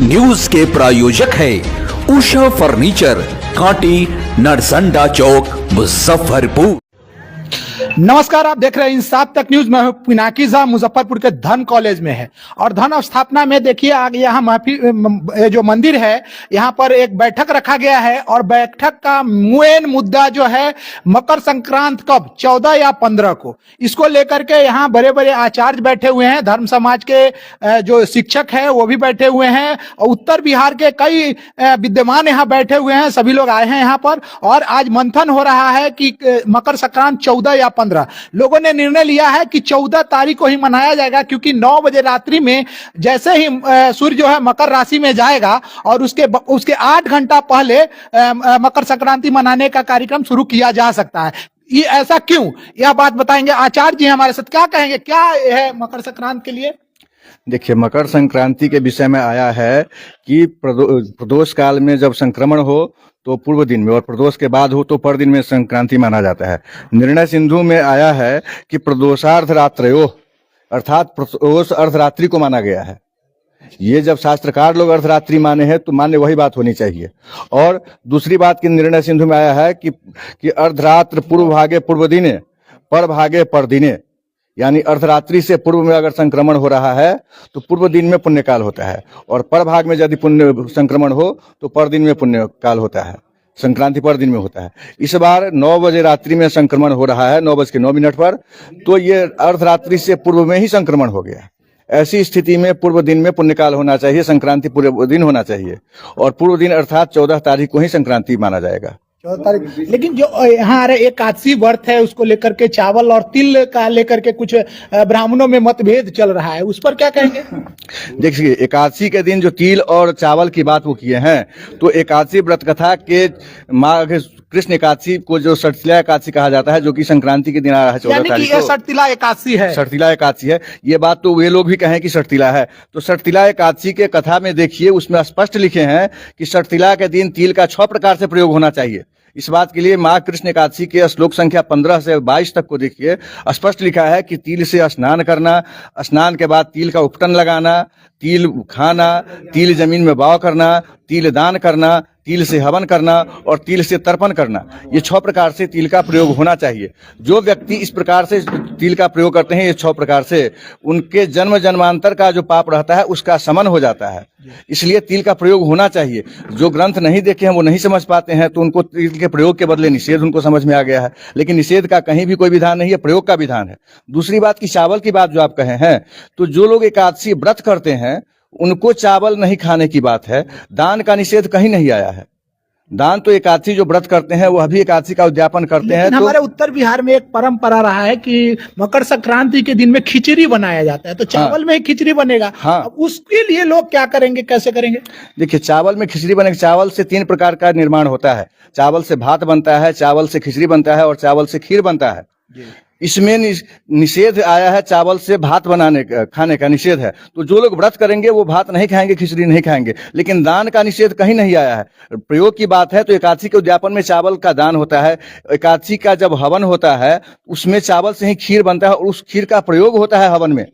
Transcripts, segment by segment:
News के प्रायोजक है उषा फर्नीचर, कांटी, नरसंडा चौक, मुजफ्फरपुर। नमस्कार, आप देख रहे हैं इंसाफ तक न्यूज। मैं हूं पिनाकी झा, मुजफ्फरपुर के धन कॉलेज में है। और धन स्थापना में देखिए आगे यहाँ महफिल जो मंदिर है, यहाँ पर एक बैठक रखा गया है। और बैठक का मेन मुद्दा जो है मकर संक्रांत कब, 14 या 15 को, इसको लेकर के यहाँ बड़े बड़े आचार्य बैठे हुए हैं। धर्म समाज के जो शिक्षक है वो भी बैठे हुए हैं। और उत्तर बिहार के कई विद्यमान यहाँ बैठे हुए हैं। सभी लोग आए हैं यहाँ पर। और आज मंथन हो रहा है कि मकर संक्रांत 14 या 15। लोगों ने निर्णय लिया है कि 14 तारीख को ही मनाया जाएगा, क्योंकि 9 बजे रात्रि में जैसे ही सूर्य जो है मकर राशि में जाएगा और उसके 8 घंटा पहले मकर संक्रांति मनाने का कार्यक्रम शुरू किया जा सकता है। ये ऐसा क्यों, यह बात बताएंगे आचार्य जी हमारे साथ। क्या कहेंगे, क्या है मकर संक्रांति के लिए? देखिए, मकर संक्रांति के विषय में आया है कि प्रदोष काल में जब संक्रमण हो तो पूर्व दिन में, और प्रदोष के बाद हो तो पर दिन में संक्रांति माना जाता है। निर्णय सिंधु में आया है कि प्रदोषार्ध रात्रयो, अर्थात प्रदोष अर्धरात्रि को माना गया है। ये जब शास्त्रकार लोग अर्धरात्रि माने हैं तो मान्य वही बात होनी चाहिए। और दूसरी बात की निर्णय सिंधु में आया है कि अर्धरात्र पूर्व भागे पूर्व दिने, पर भागे पर दिने, यानी अर्धरात्रि से पूर्व में अगर संक्रमण हो रहा है तो पूर्व दिन में पुण्यकाल होता है, और पर भाग में यदि पुण्य संक्रमण हो तो पर दिन में पुण्यकाल होता है। संक्रांति पर दिन में होता है। इस बार 9 बजे रात्रि में संक्रमण हो रहा है, 9:09 पर, तो ये अर्धरात्रि से पूर्व में ही संक्रमण हो गया। ऐसी स्थिति में पूर्व दिन में पुण्यकाल होना चाहिए, संक्रांति पूर्व दिन होना चाहिए, और पूर्व दिन अर्थात 14 तारीख को ही संक्रांति माना जाएगा। 14 तारीख। लेकिन जो यहाँ आ रहे एकादशी व्रत है, उसको लेकर के चावल और तिल का लेकर के कुछ ब्राह्मणों में मतभेद चल रहा है, उस पर क्या कहेंगे? देखिए, एकादशी के दिन जो तिल और चावल की बात वो किए हैं, तो एकादशी व्रत कथा के माघ कृष्ण एकादशी को जो सठतिला एकादशी कहा जाता है, जो कि संक्रांति के दिन आ रहा है 14 तारीख को। सठतिला एकादशी है, सठतिला एकादशी है। ये बात तो वे लोग भी कहें कि सठतिला है, तो सठतिला एकादशी के कथा में देखिए, उसमें स्पष्ट लिखे हैं कि सठतिला के दिन तिल का 6 प्रकार से प्रयोग होना चाहिए। इस बात के लिए माघ कृष्ण एकादशी के श्लोक संख्या 15 से 22 तक को देखिए, स्पष्ट लिखा है कि तिल से स्नान करना, स्नान के बाद तिल का उपटन लगाना, तिल खाना, तिल जमीन में बाव करना, तिल दान करना, तिल से हवन करना और तिल से तर्पण करना। ये 6 प्रकार से तिल का प्रयोग होना चाहिए। जो व्यक्ति इस प्रकार से तिल का प्रयोग करते हैं, ये 6 प्रकार से, उनके जन्म जन्मांतर का जो पाप रहता है उसका शमन हो जाता है। इसलिए तिल का प्रयोग होना चाहिए। जो ग्रंथ नहीं देखे हैं वो नहीं समझ पाते हैं, तो उनको तिल के प्रयोग के बदले निषेध उनको समझ में आ गया है। लेकिन निषेध का कहीं भी कोई विधान नहीं है, प्रयोग का विधान है। दूसरी बात की चावल की बात जो आप कहे हैं, तो जो लोग एकादशी व्रत करते हैं उनको चावल नहीं खाने की बात है। दान का निषेध कहीं नहीं आया है। दान तो एकादशी जो व्रत करते हैं वो अभी एकादशी का उद्यापन करते हैं। तो हमारे उत्तर बिहार में एक परंपरा रहा है कि मकर संक्रांति के दिन में खिचड़ी बनाया जाता है, तो चावल में ही खिचड़ी बनेगा। हाँ, उसके लिए लोग क्या करेंगे, कैसे करेंगे? देखिए, चावल में खिचड़ी बनेगा। चावल से 3 प्रकार का निर्माण होता है। चावल से भात बनता है, चावल से खिचड़ी बनता है और चावल से खीर बनता है। इसमें निषेध आया है, चावल से भात बनाने का, खाने का निषेध है। तो जो लोग व्रत करेंगे वो भात नहीं खाएंगे, खिचड़ी नहीं खाएंगे। लेकिन दान का निषेध कहीं नहीं आया है। प्रयोग की बात है तो एकादशी के उद्यापन में चावल का दान होता है। एकादशी का जब हवन होता है उसमें चावल से ही खीर बनता है और उस खीर का प्रयोग होता है हवन में।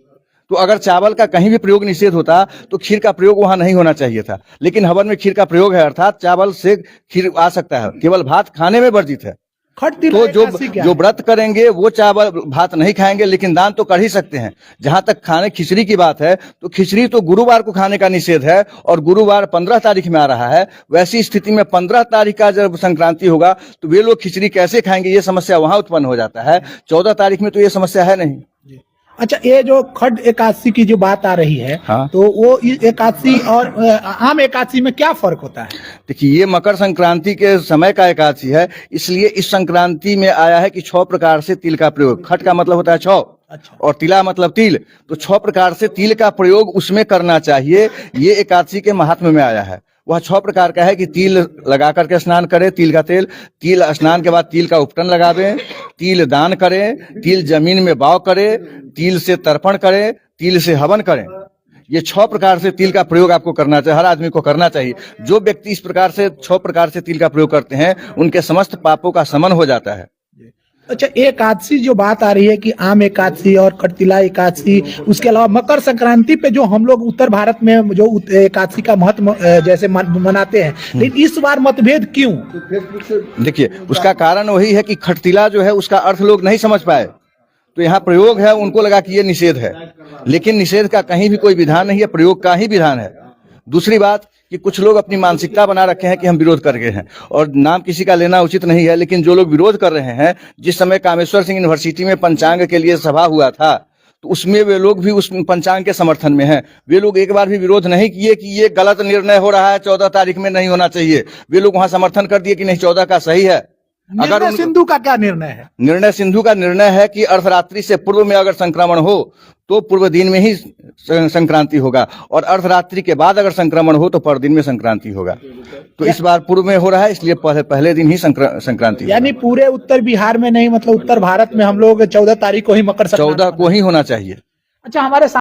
तो अगर चावल का कहीं भी प्रयोग निषेध होता तो खीर का प्रयोग वहां नहीं होना चाहिए था। लेकिन हवन में खीर का प्रयोग है, अर्थात चावल से खीर आ सकता है, केवल भात खाने में वर्जित है। तो जो व्रत करेंगे वो चावल भात नहीं खाएंगे, लेकिन दान तो कर ही सकते हैं। जहां तक खाने खिचड़ी की बात है, तो खिचड़ी तो गुरुवार को खाने का निषेध है, और गुरुवार 15 तारीख में आ रहा है। वैसी स्थिति में 15 तारीख का जब संक्रांति होगा तो वे लोग खिचड़ी कैसे खाएंगे, ये समस्या वहां उत्पन्न हो जाता है। 14 तारीख में तो ये समस्या है नहीं। अच्छा, ये जो खड एकादशी की जो बात आ रही है, हाँ, तो वो एकादशी और आम एकादशी में क्या फर्क होता है? देखिए, ये मकर संक्रांति के समय का एकादशी है, इसलिए इस संक्रांति में आया है कि 6 प्रकार से तिल का प्रयोग। खट का मतलब होता है 6, अच्छा, और तिला मतलब तिल, तो 6 प्रकार से तिल का प्रयोग उसमें करना चाहिए। ये एकादशी के महात्म्य में आया है। वह 6 प्रकार का है कि तिल लगा करके स्नान करें, तिल का तेल, तिल स्नान के बाद तिल का उपटन लगावें, तिल दान करें, तिल जमीन में बाव करें, तिल से तर्पण करें, तिल से हवन करें। ये 6 प्रकार से तिल का प्रयोग आपको करना चाहिए, हर आदमी को करना चाहिए। जो व्यक्ति इस प्रकार से 6 प्रकार से तिल का प्रयोग करते हैं उनके समस्त पापों का शमन हो जाता है। अच्छा, एकादशी जो बात आ रही है कि आम एकादशी और कटतिला एकादशी, उसके अलावा मकर संक्रांति पे जो हम लोग उत्तर भारत में जो एकादशी का महत्व जैसे मनाते हैं, लेकिन इस बार मतभेद क्यों? देखिए, उसका कारण वही है कि खटतिला जो है उसका अर्थ लोग नहीं समझ पाए, तो यहाँ प्रयोग है, उनको लगा कि ये निषेध है, लेकिन निषेध का कहीं भी कोई विधान नहीं है, प्रयोग का ही विधान है। दूसरी बात कि कुछ लोग अपनी मानसिकता बना रखे हैं कि हम विरोध कर गए हैं, और नाम किसी का लेना उचित नहीं है, लेकिन जो लोग विरोध कर रहे हैं, जिस समय कामेश्वर सिंह यूनिवर्सिटी में पंचांग के लिए सभा हुआ था, तो उसमें वे लोग भी उस पंचांग के समर्थन में हैं। वे लोग एक बार भी विरोध नहीं किए कि ये गलत निर्णय हो रहा है, 14 तारीख में नहीं होना चाहिए। वे लोग वहां समर्थन कर दिए कि नहीं, 14 का सही है। निर्णय सिंधु का क्या निर्णय है? निर्णय सिंधु का निर्णय है कि अर्धरात्रि से पूर्व में अगर संक्रमण हो तो पूर्व दिन में ही संक्रांति होगा, और अर्धरात्रि के बाद अगर संक्रमण हो तो पर दिन में संक्रांति होगा। तो इस बार पूर्व में हो रहा है, इसलिए पहले दिन ही संक्रांति। यानी पूरे उत्तर बिहार में नहीं, मतलब उत्तर भारत में हम लोग 14 तारीख को ही मकर संक्रांति 14 को ही होना चाहिए। अच्छा, हमारे